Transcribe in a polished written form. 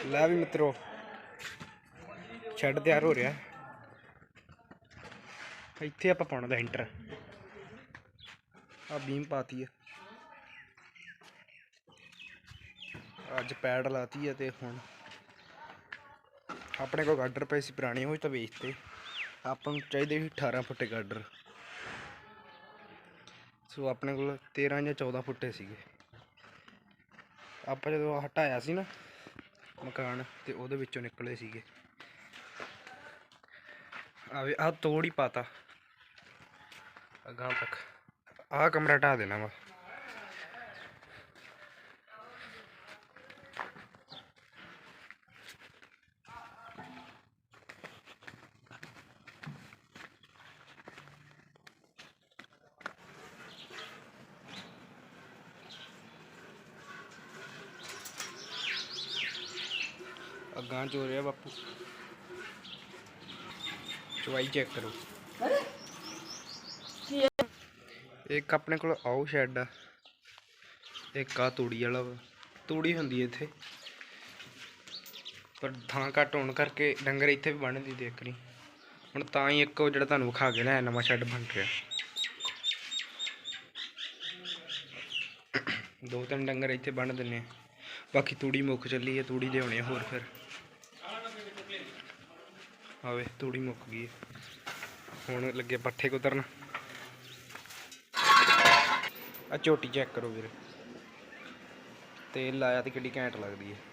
ਲੈ ਵੀ ਮਿੱਤਰੋ ਸ਼ੈੱਡ ਤਿਆਰ ਹੋ ਰਿਹਾ। ਇੱਥੇ ਆਪਾਂ ਪਾਉਣਾ ਦਾ ਇੰਟਰ ਆ ਬੀਮ ਪਾਤੀ ਆ, ਅੱਜ ਪੈਡ ਲਾਤੀ ਆ। ਤੇ ਹੁਣ ਆਪਣੇ ਕੋਲ ਗਾਡਰ ਪਏ ਸੀ ਪੁਰਾਣੇ, ਉਹ ਤਾਂ ਵੇਚਤੇ। ਆਪਾਂ ਨੂੰ ਚਾਹੀਦੇ ਸੀ 18 ਫੁੱਟੇ ਗਾਡਰ, ਸੋ ਆਪਣੇ ਕੋਲ 13 ਜਾਂ 14 ਫੁੱਟੇ ਸੀਗੇ। ਆਪਾਂ ਜਦੋਂ ਹਟਾਇਆ ਸੀ ਨਾ ਮਕਾਨ, ਤੇ ਉਹਦੇ ਵਿੱਚੋਂ ਨਿਕਲੇ ਸੀਗੇ। ਆਵੇ ਆਹ ਤੋੜ ਹੀ ਪਾਤਾ ਅਗਾਂਹ ਤੱਕ। ਆਹ ਕਮਰਾ ਢਾਹ ਦੇਣਾ ਵਾ। अगां चो रहा बापू, चवाई चेक करो। एक अपने को आउ शैड आ, एक आ तूड़ी वाला वा। तूड़ी होंदी इत्थे, पर थां घट होने करके डंगर इत्थे भी बन दी देख रही। हुण तां ही एक जिहड़ा तुहानूं विखा के लिआया नवां शैड बन रहा। 2-3 डंगर इत्थे बन दिन्ने, बाकी तूड़ी मुक चली है। तूड़ी लियाउणी होर फिर आवे तूड़ी मुक गई। हुण लगे पट्ठे कुतरन। आ झोटी चेक करो वीर, तेल लाया तो किड्डी घैंट लगदी है।